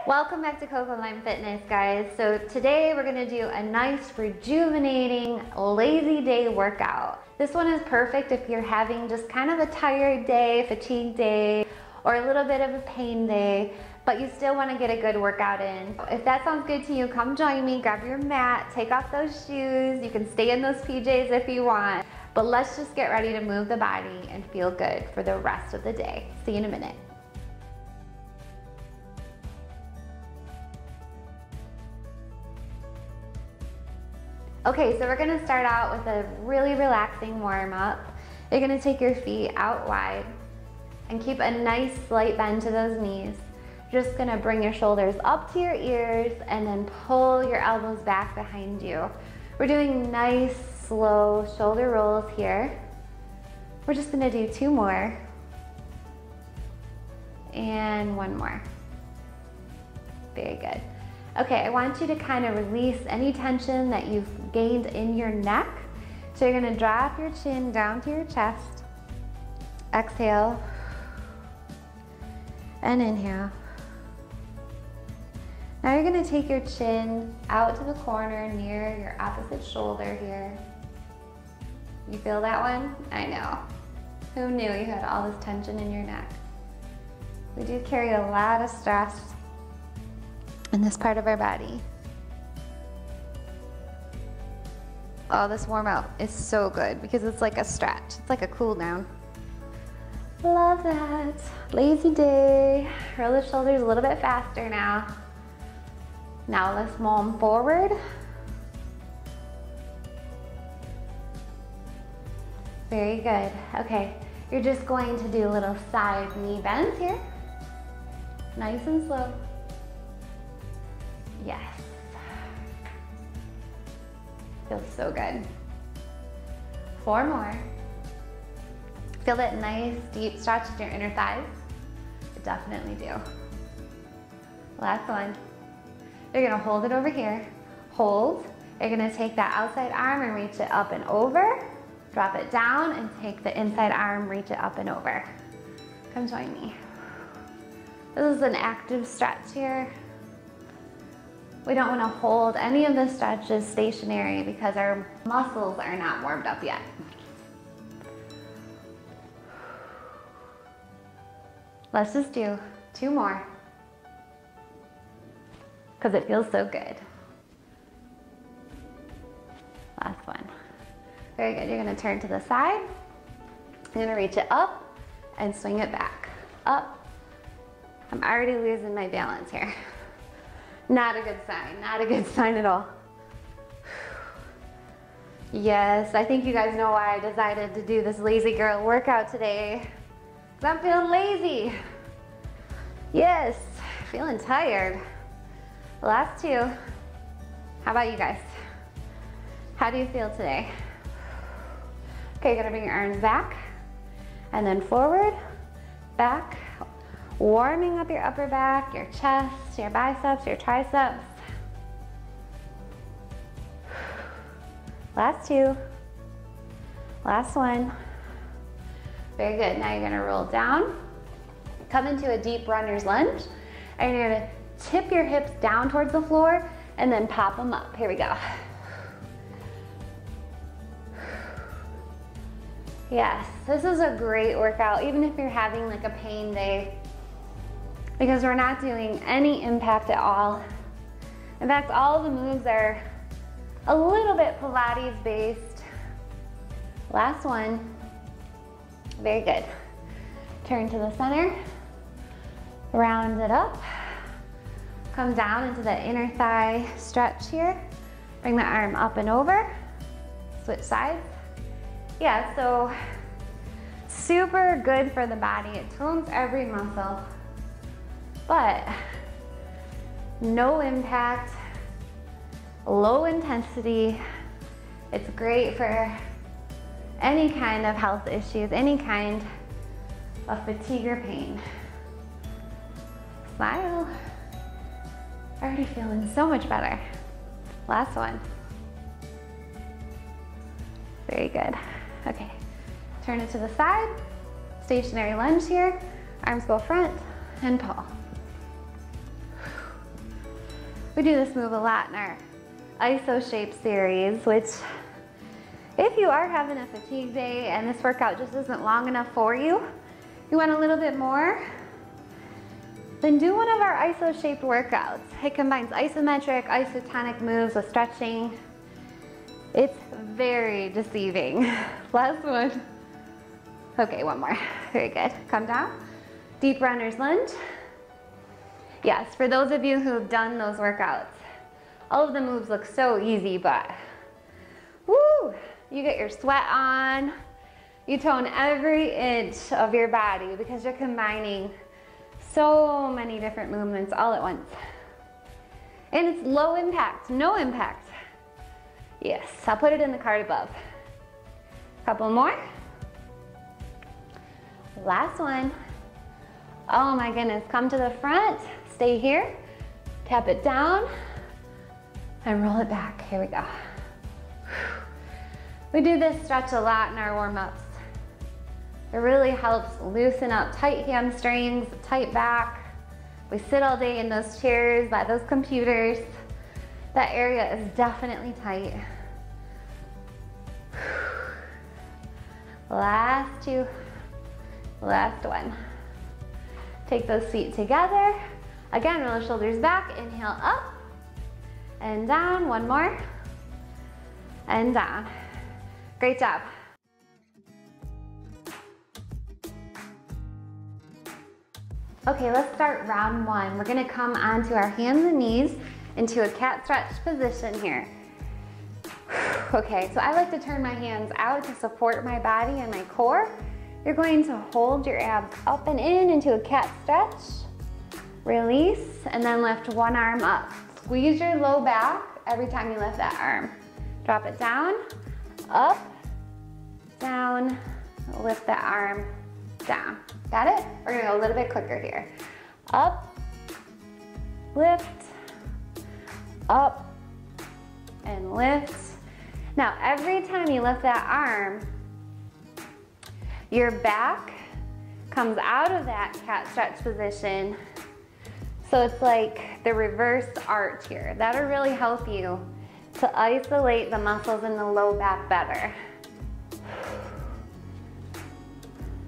Welcome back to Coco Lime Fitness, guys. So today we're gonna do a nice rejuvenating lazy day workout. This one is perfect if you're having just kind of a tired day, fatigue day, or a little bit of a pain day, but you still wanna get a good workout in. If that sounds good to you, come join me, grab your mat, take off those shoes. You can stay in those PJs if you want, but let's just get ready to move the body and feel good for the rest of the day. See you in a minute. Okay, so we're gonna start out with a really relaxing warm up. You're gonna take your feet out wide and keep a nice slight bend to those knees. You're just gonna bring your shoulders up to your ears and then pull your elbows back behind you. We're doing nice, slow shoulder rolls here. We're just gonna do 2 more and 1 more. Very good. Okay, I want you to kind of release any tension that you've gained in your neck. So you're gonna drop your chin down to your chest. Exhale and inhale. Now you're gonna take your chin out to the corner near your opposite shoulder here. You feel that one? I know. Who knew you had all this tension in your neck? We do carry a lot of stress in this part of our body. Oh, this warm up is so good because it's like a stretch. It's like a cool down. Love that. Lazy day. Roll the shoulders a little bit faster now. Now let's roll them forward. Very good. Okay, you're just going to do little side knee bends here. Nice and slow. Yes. Feels so good. 4 more. Feel that nice deep stretch in your inner thighs? I definitely do. Last one. You're gonna hold it over here. Hold. You're gonna take that outside arm and reach it up and over. Drop it down and take the inside arm, reach it up and over. Come join me. This is an active stretch here. We don't want to hold any of the stretches stationary because our muscles are not warmed up yet. Let's just do 2 more because it feels so good. Last one. Very good. You're going to turn to the side. You're going to reach it up and swing it back. Up. I'm already losing my balance here. Not a good sign, not a good sign at all. Yes, I think you guys know why I decided to do this lazy girl workout today. Because I'm feeling lazy. Yes, feeling tired. The last 2. How about you guys? How do you feel today? Okay, you're gonna bring your arms back and then forward, back. Warming up your upper back, your chest, your biceps, your triceps. Last 2. Last one. Very good. Now you're gonna roll down, come into a deep runner's lunge, and you're gonna tip your hips down towards the floor and then pop them up. Here we go. Yes, this is a great workout, even if you're having like a pain day, because we're not doing any impact at all. In fact, all of the moves are a little bit Pilates based. Last one. Very good. Turn to the center, round it up, come down into the inner thigh stretch here. Bring the arm up and over, switch sides. Yeah, so super good for the body. It tones every muscle. But no impact, low intensity. It's great for any kind of health issues, any kind of fatigue or pain. Smile. Already feeling so much better. Last one. Very good. Okay, turn it to the side. Stationary lunge here. Arms go front and pull. We do this move a lot in our iso shape series, which if you are having a fatigue day and this workout just isn't long enough for you, you want a little bit more, then do one of our iso shaped workouts. It combines isometric, isotonic moves with stretching. It's very deceiving. Last one. Okay, one more. Very good. Come down. Deep runner's lunge. Yes, for those of you who've done those workouts, all of the moves look so easy, but woo, you get your sweat on. You tone every inch of your body because you're combining so many different movements all at once. And it's low impact, no impact. Yes, I'll put it in the card above. Couple more. Last one. Oh my goodness, come to the front, stay here, tap it down, and roll it back. Here we go. We do this stretch a lot in our warm-ups. It really helps loosen up tight hamstrings, tight back. We sit all day in those chairs, by those computers. That area is definitely tight. Last two, last one. Take those feet together. Again, roll the shoulders back, inhale up and down. One more, and down. Great job. Okay, let's start round one. We're gonna come onto our hands and knees into a cat stretch position here. Okay, so I like to turn my hands out to support my body and my core. You're going to hold your abs up and in into a cat stretch. Release, and then lift one arm up. Squeeze your low back every time you lift that arm. Drop it down, up, down, lift the arm, down. Got it? We're gonna go a little bit quicker here. Up, lift, up, and lift. Now, every time you lift that arm, your back comes out of that cat stretch position. So it's like the reverse arch here. That'll really help you to isolate the muscles in the low back better.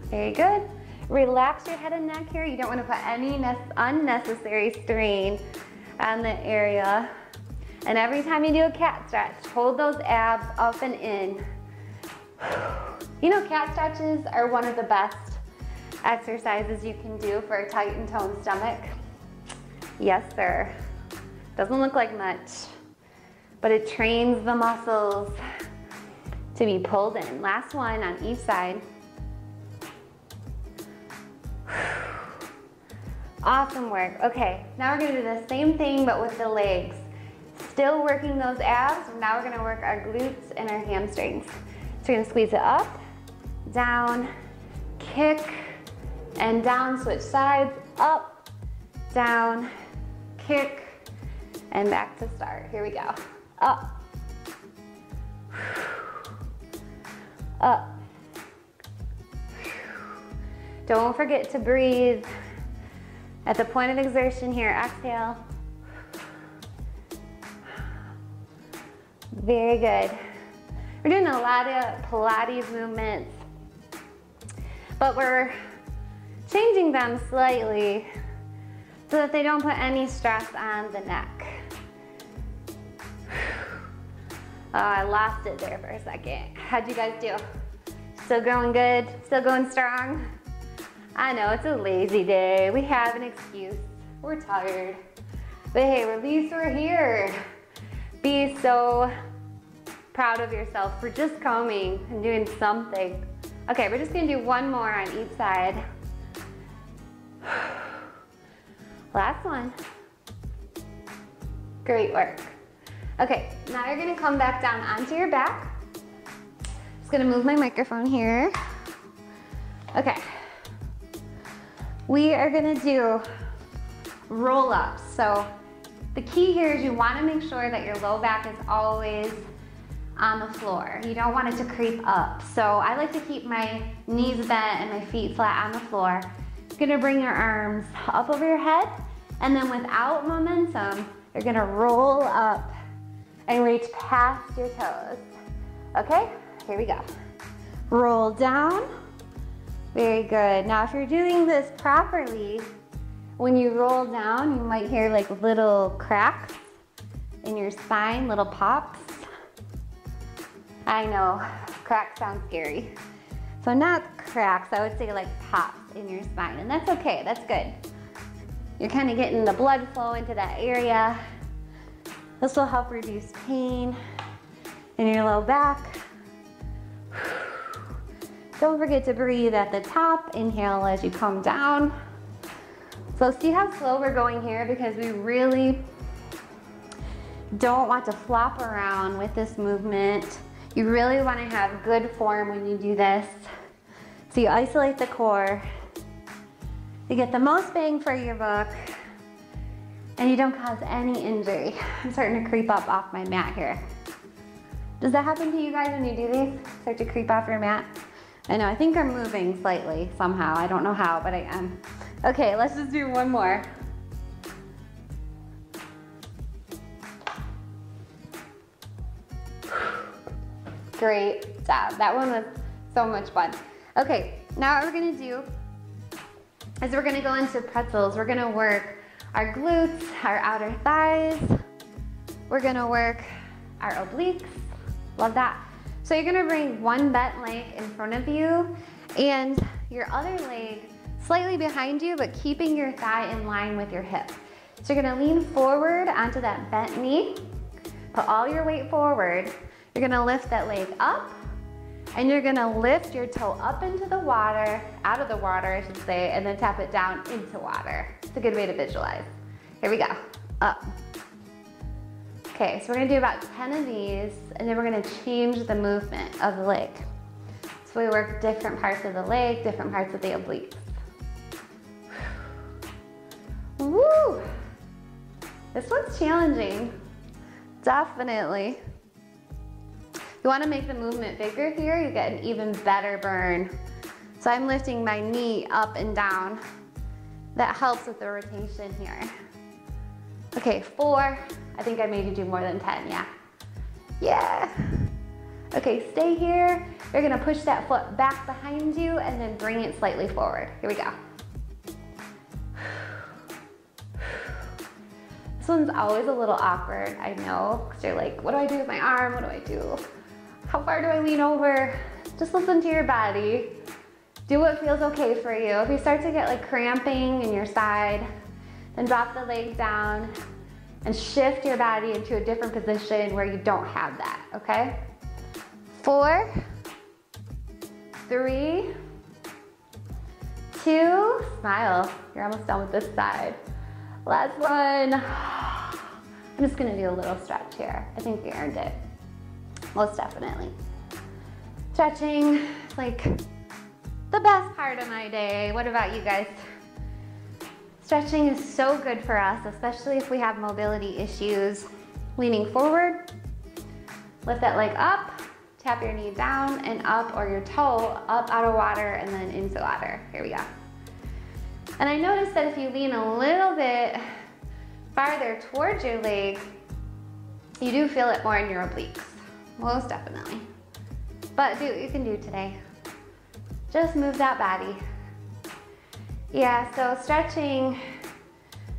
Very good. Relax your head and neck here. You don't want to put any unnecessary strain on the area. And every time you do a cat stretch, hold those abs up and in. You know, cat stretches are one of the best exercises you can do for a tight and toned stomach. Yes, sir. Doesn't look like much, but it trains the muscles to be pulled in. Last one on each side. Awesome work. Okay, now we're gonna do the same thing but with the legs. Still working those abs. Now we're gonna work our glutes and our hamstrings. So you're gonna squeeze it up, down, kick, and down. Switch sides, up, down, kick, and back to start. Here we go. Up, up. Don't forget to breathe. At the point of exertion here, exhale. Very good. We're doing a lot of Pilates movements, but we're changing them slightly so that they don't put any stress on the neck. Oh, I lost it there for a second. How'd you guys do? Still going good? Still going strong? I know, it's a lazy day. We have an excuse. We're tired. But hey, at least we're here. Be so proud of yourself for just coming and doing something. Okay, we're just gonna do one more on each side. Last one. Great work. Okay, now you're gonna come back down onto your back. Just gonna move my microphone here. Okay. We are gonna do roll-ups. So the key here is you wanna make sure that your low back is always on the floor. You don't want it to creep up. So I like to keep my knees bent and my feet flat on the floor. You're gonna bring your arms up over your head, and then without momentum, You're gonna roll up and reach past your toes. Okay, here we go. Roll down. Very good. Now if you're doing this properly, when you roll down, you might hear like little cracks in your spine, little pops. I know, cracks sound scary. So not cracks, I would say like pops in your spine, and that's okay, that's good. You're kind of getting the blood flow into that area. This will help reduce pain in your low back. Don't forget to breathe at the top. Inhale as you come down. So see how slow we're going here, because we really don't want to flop around with this movement. You really want to have good form when you do this. So you isolate the core. You get the most bang for your buck, and you don't cause any injury. I'm starting to creep up off my mat here. Does that happen to you guys when you do these? Start to creep off your mat? I know, I think I'm moving slightly somehow. I don't know how, but I am. Okay, let's just do one more. Great job. That one was so much fun. Okay, now what we're gonna do is we're gonna go into pretzels. We're gonna work our glutes, our outer thighs. We're gonna work our obliques. Love that. So you're gonna bring one bent leg in front of you and your other leg slightly behind you, but keeping your thigh in line with your hip. So you're gonna lean forward onto that bent knee, put all your weight forward. You're gonna lift that leg up, and you're gonna lift your toe up into the water, out of the water I should say, and then tap it down into water. It's a good way to visualize. Here we go, up. Okay, so we're gonna do about 10 of these, and then we're gonna change the movement of the leg. So we work different parts of the leg, different parts of the obliques. Woo! This one's challenging, definitely. You wanna make the movement bigger here, you get an even better burn. So I'm lifting my knee up and down. That helps with the rotation here. Okay, 4. I think I made you do more than 10, yeah. Yeah. Okay, stay here. You're gonna push that foot back behind you and then bring it slightly forward. Here we go. This one's always a little awkward, I know, because you're like, what do I do with my arm? What do I do? How far do I lean over? Just listen to your body. Do what feels okay for you. If you start to get like cramping in your side, then drop the leg down and shift your body into a different position where you don't have that, okay? 4, 3, 2, smile. You're almost done with this side. Last one. I'm just gonna do a little stretch here. I think we earned it. Most definitely. Stretching is like the best part of my day. What about you guys? Stretching is so good for us, especially if we have mobility issues. Leaning forward, lift that leg up, tap your knee down and up, or your toe up out of water and then into water. Here we go. And I noticed that if you lean a little bit farther towards your leg, you do feel it more in your obliques. Most definitely. But do what you can do today. Just move that body. Yeah, so stretching,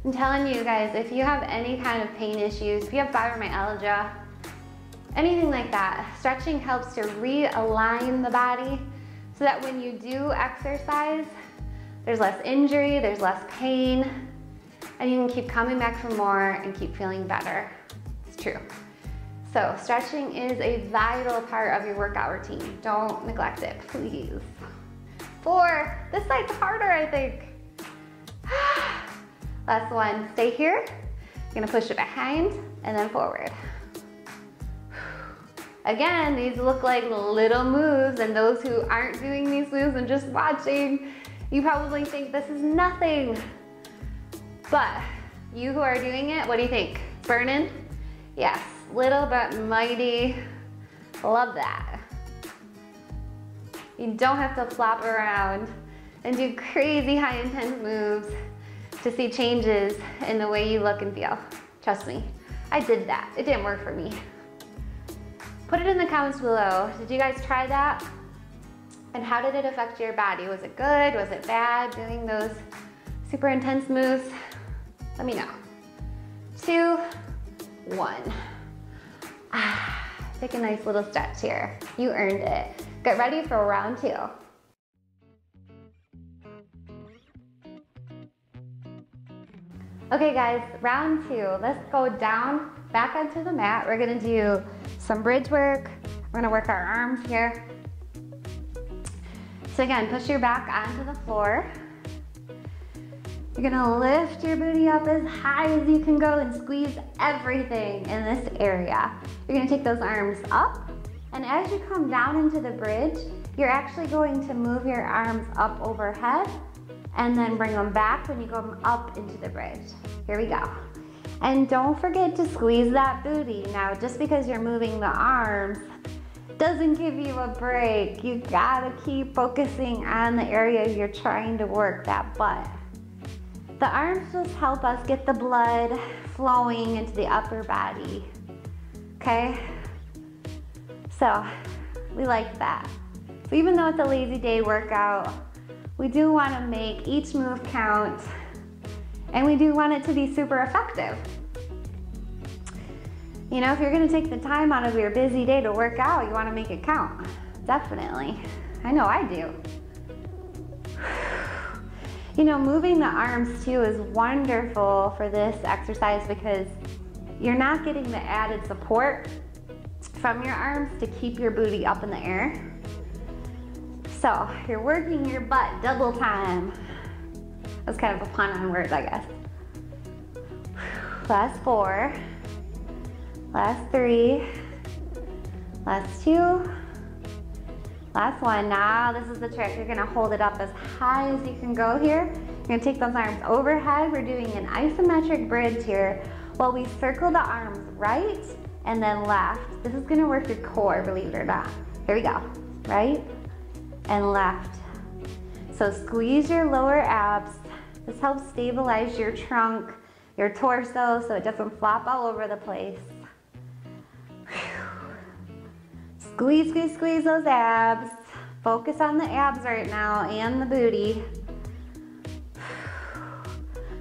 I'm telling you guys, if you have any kind of pain issues, if you have fibromyalgia, anything like that, stretching helps to realign the body so that when you do exercise, there's less injury, there's less pain, and you can keep coming back for more and keep feeling better. It's true. So stretching is a vital part of your workout routine. Don't neglect it, please. 4, this side's harder, I think. Last one, stay here. You're gonna push it behind and then forward. Again, these look like little moves, and those who aren't doing these moves and just watching, you probably think this is nothing. But you who are doing it, what do you think? Burning? Yes, little but mighty. Love that. You don't have to flop around and do crazy high intense moves to see changes in the way you look and feel. Trust me, I did that. It didn't work for me. Put it in the comments below. Did you guys try that? And how did it affect your body? Was it good? Was it bad doing those super intense moves? Let me know. 2, 1. Take a nice little stretch here. You earned it. Get ready for round 2. Okay guys, round 2. Let's go down, back onto the mat. We're gonna do some bridge work. We're gonna work our arms here. So again, push your back onto the floor. You're gonna lift your booty up as high as you can go and squeeze everything in this area. You're gonna take those arms up, and as you come down into the bridge, you're actually going to move your arms up overhead and then bring them back when you go up into the bridge. Here we go. And don't forget to squeeze that booty. Now, just because you're moving the arms doesn't give you a break. You gotta keep focusing on the area you're trying to work, that butt. The arms just help us get the blood flowing into the upper body, okay? So, we like that. So even though it's a lazy day workout, we do want to make each move count, and we do want it to be super effective. You know, if you're gonna take the time out of your busy day to work out, you wanna make it count. Definitely. I know I do. You know, moving the arms too is wonderful for this exercise because you're not getting the added support from your arms to keep your booty up in the air. So you're working your butt double time. That's kind of a pun on words, I guess. Last 4, last 3, last 2, last 1. Now this is the trick. You're gonna hold it up as high as you can go here. You're gonna take those arms overhead. We're doing an isometric bridge here while we circle the arms right and then left. This is gonna work your core, believe it or not. Here we go, right and left. So squeeze your lower abs. This helps stabilize your trunk, your torso, so it doesn't flop all over the place. Squeeze, squeeze, squeeze those abs. Focus on the abs right now and the booty.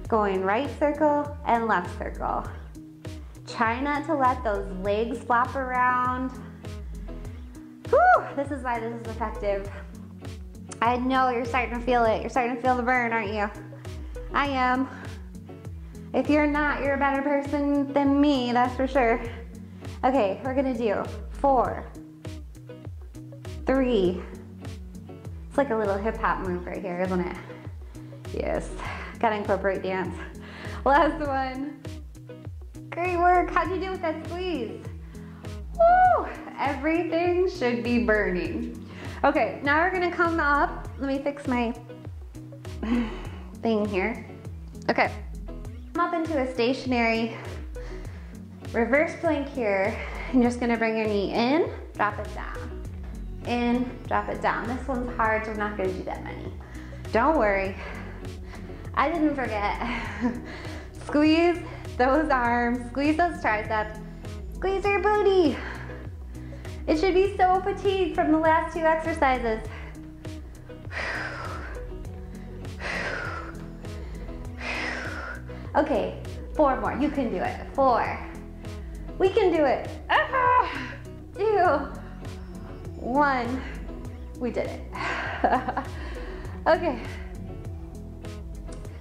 Going right circle and left circle. Try not to let those legs flop around. Whew, this is why this is effective. I know you're starting to feel it. You're starting to feel the burn, aren't you? I am. If you're not, you're a better person than me, that's for sure. Okay, we're gonna do 4, 3. It's like a little hip hop move right here, isn't it? Yes, gotta incorporate dance. Last 1. Great work, how'd you do with that squeeze? Woo, everything should be burning. Okay, now we're gonna come up. Let me fix my thing here. Okay, come up into a stationary reverse plank here. I'm just gonna bring your knee in, drop it down. In, drop it down. This one's hard, so I'm not gonna do that many. Don't worry, I didn't forget. Squeeze those arms, squeeze those triceps, squeeze your booty. It should be so fatigued from the last 2 exercises. Okay, 4 more, you can do it. 4, we can do it. 2, 1, we did it. Okay,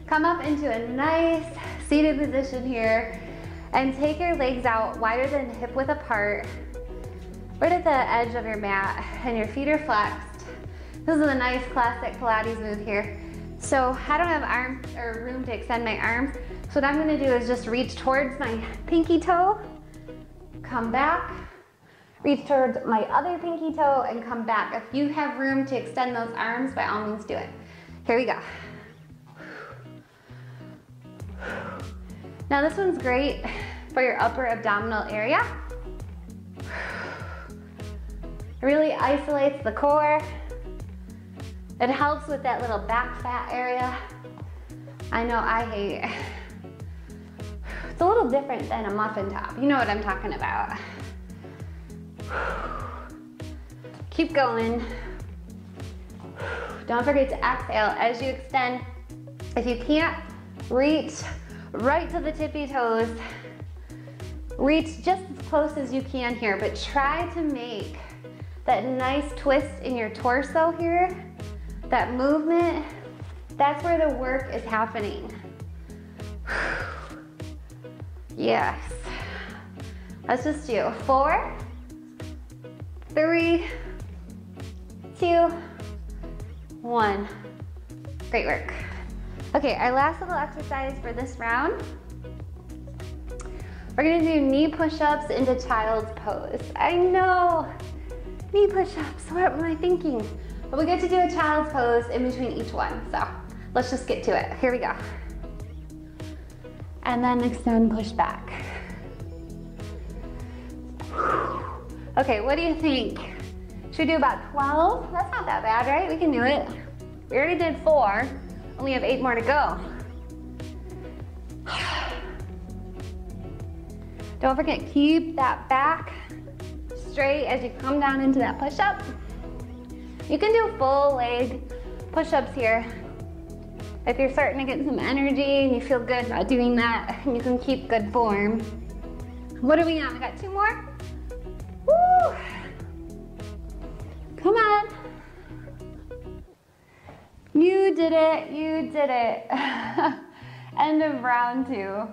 come up into a nice seated position here and take your legs out wider than hip width apart, right at the edge of your mat, and your feet are flexed. This is a nice classic Pilates move here. So I don't have arms or room to extend my arms, so what I'm gonna do is just reach towards my pinky toe, come back, reach towards my other pinky toe, and come back. If you have room to extend those arms, by all means do it. Here we go. Now this one's great for your upper abdominal area. It really isolates the core. It helps with that little back fat area. I know I hate It's a little different than a muffin top. You know what I'm talking about. Keep going. Don't forget to exhale as you extend. If you can't reach right to the tippy toes, reach just as close as you can here, but try to make that nice twist in your torso here, that movement, that's where the work is happening. Yes. Let's just do 4, 3, 2, 1. Great work. Okay, our last little exercise for this round, we're gonna do knee push-ups into child's pose. I know, knee push-ups, what am I thinking? But we get to do a child's pose in between each one, so let's just get to it. Here we go. And then extend, push back. Okay, what do you think? Should we do about 12? That's not that bad, right? We can do it. We already did 4, only have 8 more to go. Don't forget, keep that back straight as you come down into that push-up. You can do full leg push-ups here. If you're starting to get some energy and you feel good about doing that, you can keep good form. What are we on? We got 2 more? Woo! Come on. You did it, you did it. End of round 2.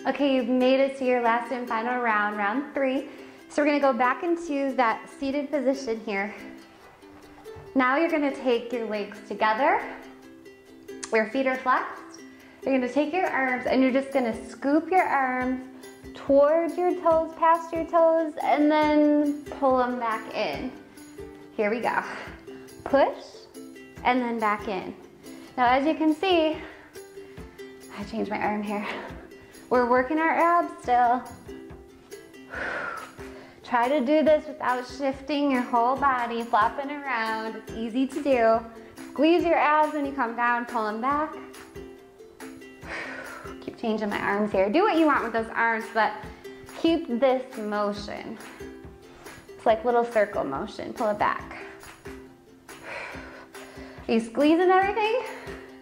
Okay, you've made it to your last and final round, round 3. So we're gonna go back into that seated position here. Now you're gonna take your legs together, your feet are flexed. You're gonna take your arms and you're just gonna scoop your arms towards your toes, past your toes, and then pull them back in. Here we go. Push, and then back in. Now as you can see, I changed my arm here. We're working our abs still. Try to do this without shifting your whole body, flopping around. It's easy to do. Squeeze your abs when you come down, pull them back. Keep changing my arms here. Do what you want with those arms, but keep this motion. It's like little circle motion. Pull it back. Are you squeezing everything?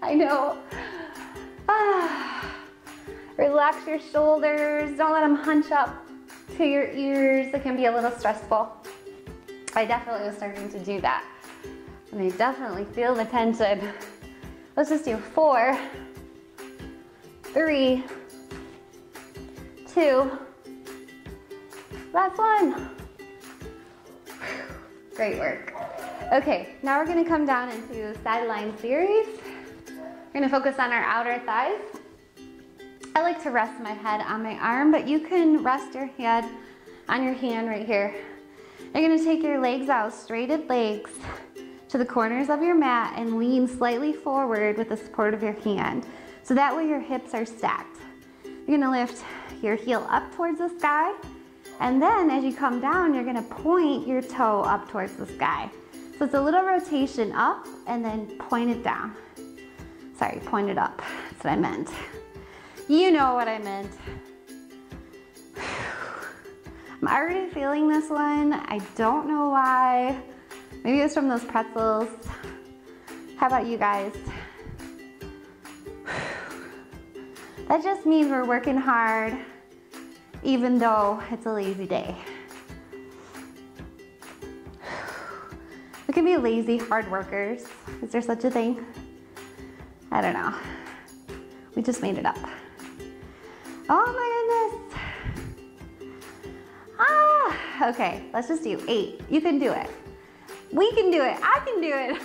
I know. Relax your shoulders. Don't let them hunch up to your ears. It can be a little stressful. I definitely was starting to do that. And I definitely feel the tension. Let's just do 4, 3, 2, last one. Great work. Okay, now we're gonna come down into sideline series. We're gonna focus on our outer thighs. I like to rest my head on my arm, but you can rest your head on your hand right here. You're gonna take your legs out, straighted legs, to the corners of your mat and lean slightly forward with the support of your hand. So that way your hips are stacked. You're gonna lift your heel up towards the sky, and then as you come down, you're gonna point your toe up towards the sky. So it's a little rotation up and then point it down. Sorry, point it up, that's what I meant. You know what I meant. I'm already feeling this one. I don't know why. Maybe it's from those pretzels. How about you guys? That just means we're working hard, even though it's a lazy day. We can be lazy hard workers. Is there such a thing? I don't know. We just made it up. Oh my goodness. Okay, let's just do 8. You can do it. We can do it. I can do it.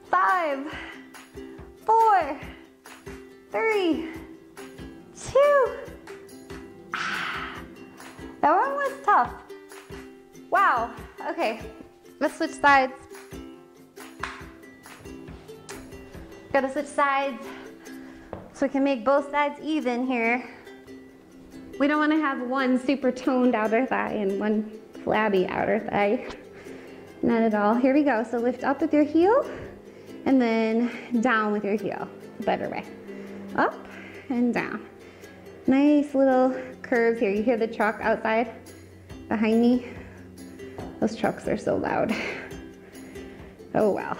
5, 4, 3, 2. That one was tough. Wow. Okay, let's switch sides. Gotta switch sides so we can make both sides even here. We don't want to have one super toned outer thigh and one flabby outer thigh. Not at all. Here we go. So lift up with your heel And then down with your heel, better way. Up and down. Nice little curves here. You hear the truck outside behind me? Those trucks are so loud. Oh wow.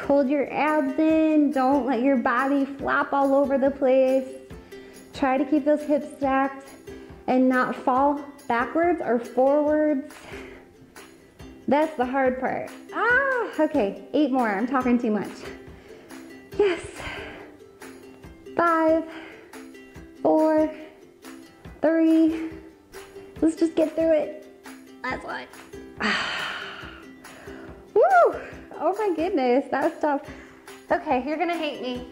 Hold your abs in. Don't let your body flop all over the place. Try to keep those hips stacked and not fall backwards or forwards. That's the hard part. Okay, 8 more. I'm talking too much. Yes. 5, 4, 3. Let's just get through it. Last one. Woo! Oh my goodness, that's tough. Okay, you're gonna hate me.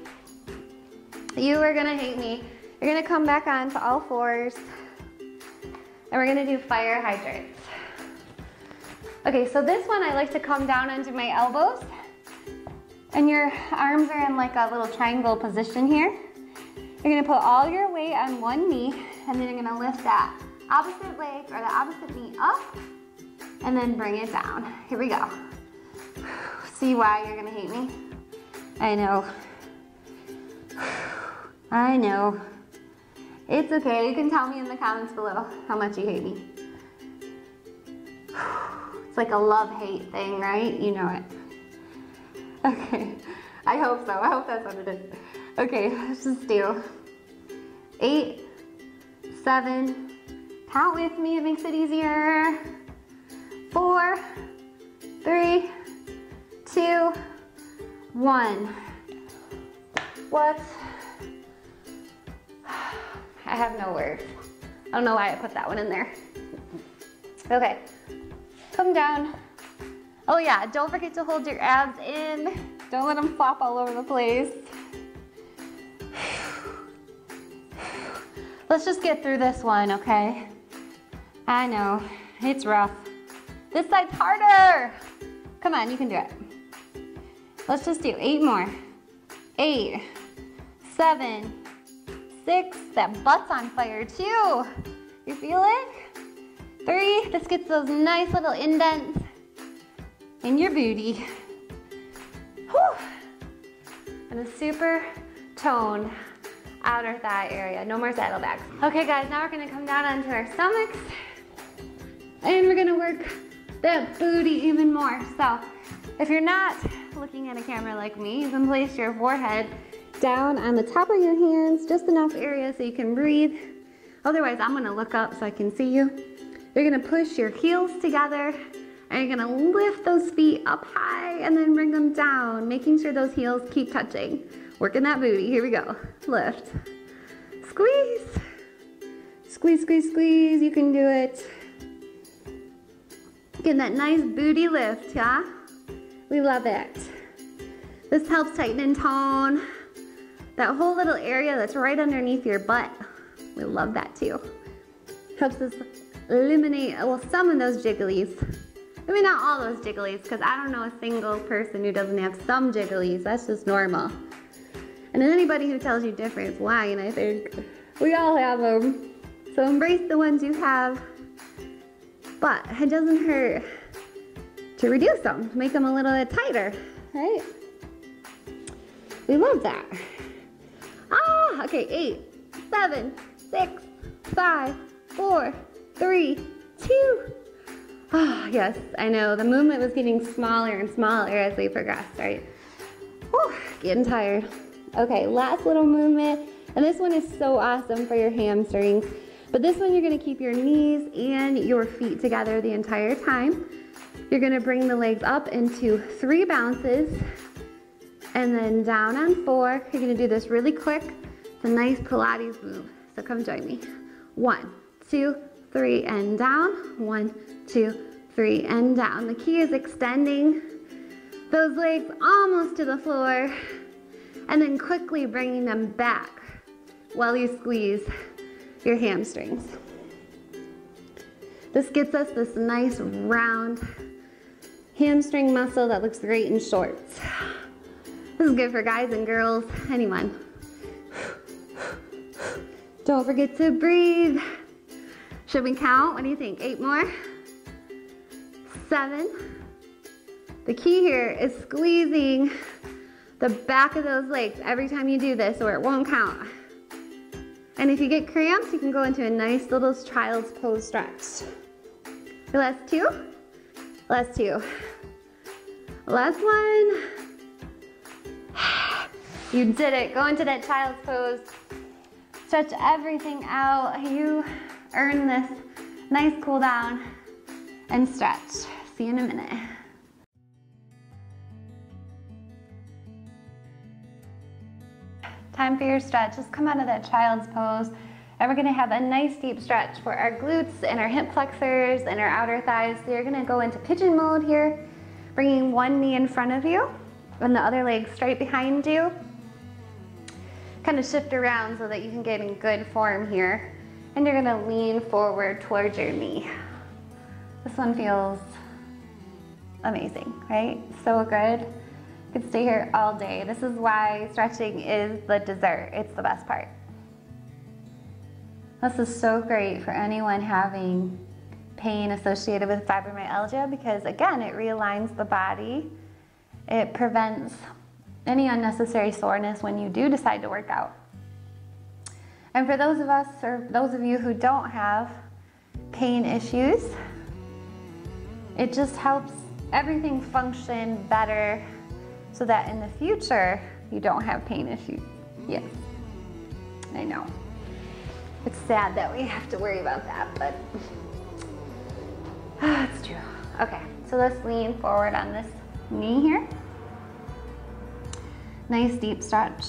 You are gonna hate me. You're gonna come back on to all fours, and we're gonna do fire hydrants. Okay, so this one I like to come down onto my elbows, and your arms are in like a little triangle position here. You're gonna put all your weight on one knee, and then you're gonna lift that opposite leg or the opposite knee up, and then bring it down. Here we go. See why you're gonna hate me? I know. I know. It's okay, you can tell me in the comments below how much you hate me. It's like a love-hate thing, right? You know it. Okay, I hope so. I hope that's what it is. Okay, let's just do 8, 7, count with me, it makes it easier. 4, 3, 2, 1. What? I have no words. I don't know why I put that one in there. Okay, come down. Oh yeah, don't forget to hold your abs in. Don't let them flop all over the place. Let's just get through this one, okay? I know, it's rough. This side's harder. Come on, you can do it. Let's just do 8 more. 8, 7, 6, that butt's on fire too. You feel it? 3, this gets those nice little indents in your booty. Whew. And a super toned outer thigh area. No more saddlebags. Okay guys, now we're gonna come down onto our stomachs and we're gonna work that booty even more. So if you're not looking at a camera like me, you can place your forehead down on the top of your hands, just enough area so you can breathe. Otherwise, I'm gonna look up so I can see you. You're gonna push your heels together and you're gonna lift those feet up high and then bring them down, making sure those heels keep touching. Working that booty, here we go. Lift, squeeze, squeeze, squeeze, squeeze, you can do it. Getting that nice booty lift, yeah? We love it. This helps tighten and tone that whole little area that's right underneath your butt. We love that too. Helps us eliminate, well, some of those jigglies. I mean, not all those jigglies, because I don't know a single person who doesn't have some jigglies. That's just normal. And anybody who tells you different is lying, I think. We all have them. So embrace the ones you have. But it doesn't hurt to reduce them, make them a little bit tighter, right? We love that. Okay, 8, 7, 6, 5, 4, 3, 2. Yes, I know, the movement was getting smaller and smaller as we progressed, right? Whew, getting tired. Okay, last little movement, and this one is so awesome for your hamstrings. But this one, you're gonna keep your knees and your feet together the entire time. You're gonna bring the legs up into 3 bounces, and then down on 4. You're gonna do this really quick. It's a nice Pilates move, so come join me. 1, 2, 3, and down. 1, 2, 3, and down. The key is extending those legs almost to the floor, and then quickly bringing them back while you squeeze your hamstrings. This gets us this nice round hamstring muscle that looks great in shorts. This is good for guys and girls, anyone. Don't forget to breathe. Should we count? What do you think? 8 more? 7, The key here is squeezing the back of those legs every time you do this or it won't count. And if you get cramps, you can go into a nice little child's pose stretch. Last two, last two. Last one. You did it. Go into that child's pose. Stretch everything out. You earn this nice cool down and stretch. See you in a minute. Time for your stretch. Just come out of that child's pose. And we're gonna have a nice deep stretch for our glutes and our hip flexors and our outer thighs. So you're gonna go into pigeon mode here, bringing one knee in front of you and the other leg straight behind you. Kind of shift around so that you can get in good form here. And you're gonna lean forward towards your knee. This one feels amazing, right? So good. You could stay here all day. This is why stretching is the dessert. It's the best part. This is so great for anyone having pain associated with fibromyalgia because again, it realigns the body. It prevents any unnecessary soreness when you do decide to work out. And for those of us, or those of you who don't have pain issues, it just helps everything function better so that in the future, you don't have pain issues. Yes, I know. It's sad that we have to worry about that, but it's true. Okay, so let's lean forward on this knee here. Nice deep stretch.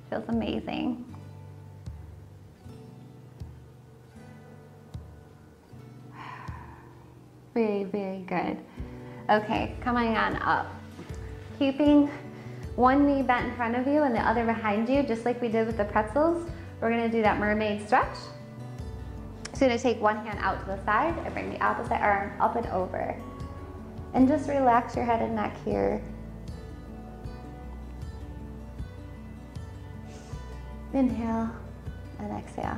Feels amazing. Very, very good. Okay, coming on up. Keeping one knee bent in front of you and the other behind you, just like we did with the pretzels. We're gonna do that mermaid stretch. So you're gonna take one hand out to the side and bring the opposite arm up and over. And just relax your head and neck here. Inhale and exhale.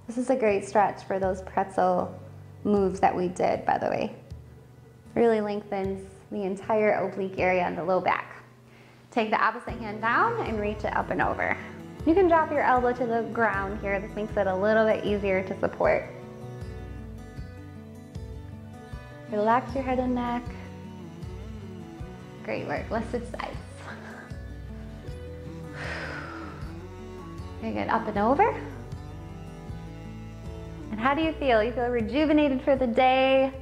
This is a great stretch for those pretzel moves that we did, by the way. Really lengthens the entire oblique area in the low back. Take the opposite hand down and reach it up and over. You can drop your elbow to the ground here. This makes it a little bit easier to support. Relax your head and neck. Great work. Let's switch sides. Very good. Up and over. And how do you feel? You feel rejuvenated for the day,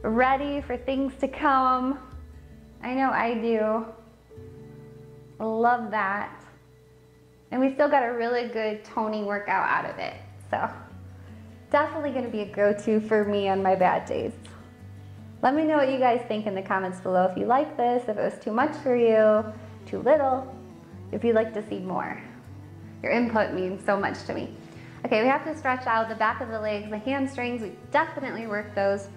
ready for things to come. I know I do. Love that. And we still got a really good toning workout out of it. So definitely gonna be a go-to for me on my bad days. Let me know what you guys think in the comments below. If you like this, if it was too much for you, too little, if you'd like to see more. Your input means so much to me. Okay, we have to stretch out the back of the legs, the hamstrings. We definitely work those.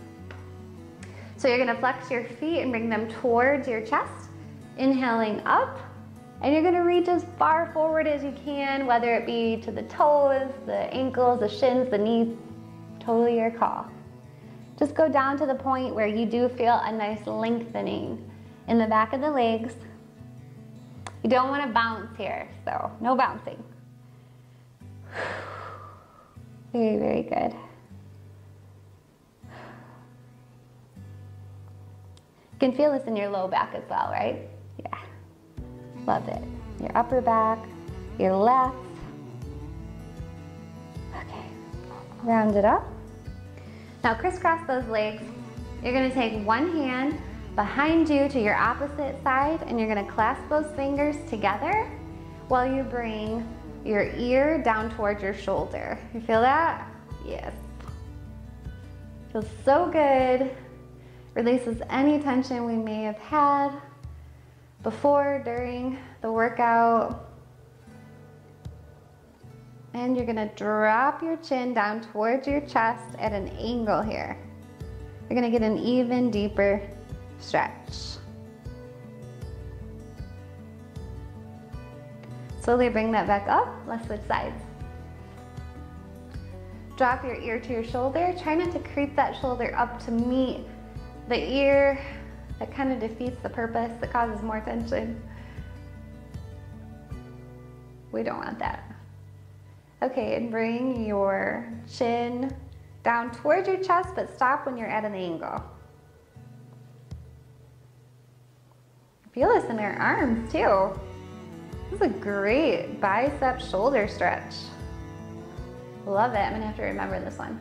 So you're gonna flex your feet and bring them towards your chest, inhaling up, and you're gonna reach as far forward as you can, whether it be to the toes, the ankles, the shins, the knees, totally your call. Just go down to the point where you do feel a nice lengthening in the back of the legs. You don't wanna bounce here, so no bouncing. Very, very good. You can feel this in your low back as well, right? Yeah, love it. Your upper back, your left. Okay, round it up. Now crisscross those legs. You're gonna take one hand behind you to your opposite side and you're gonna clasp those fingers together while you bring your ear down towards your shoulder. You feel that? Yes. Feels so good. Releases any tension we may have had before, during the workout. And you're gonna drop your chin down towards your chest at an angle here. You're gonna get an even deeper stretch. Slowly bring that back up. Let's switch sides. drop your ear to your shoulder. Try not to creep that shoulder up to meet the ear. That kind of defeats the purpose. It causes more tension. We don't want that. Okay, and bring your chin down towards your chest, but stop when you're at an angle. Feel this in our arms too. This is a great bicep shoulder stretch. Love it. I'm gonna have to remember this one.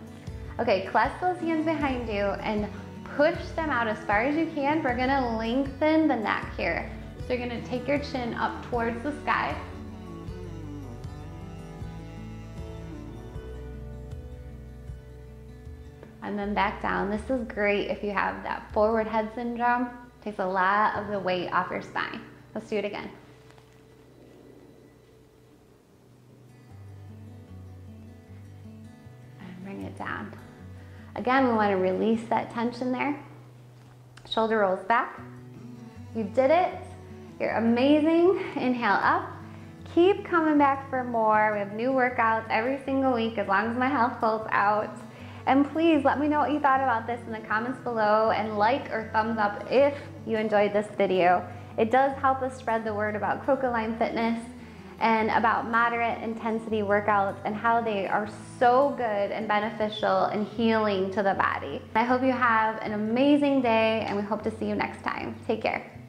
Okay, clasp those hands behind you and push them out as far as you can. We're gonna lengthen the neck here. So you're gonna take your chin up towards the sky. And then back down. This is great if you have that forward head syndrome. Takes a lot of the weight off your spine. Let's do it again. And bring it down. Again, we want to release that tension there. Shoulder rolls back. You did it. You're amazing. Inhale up. Keep coming back for more. We have new workouts every single week as long as my health holds out. And please let me know what you thought about this in the comments below, and like or thumbs up if you enjoyed this video. It does help us spread the word about Crocoline Fitness and about moderate intensity workouts and how they are so good and beneficial and healing to the body. I hope you have an amazing day, and we hope to see you next time. Take care.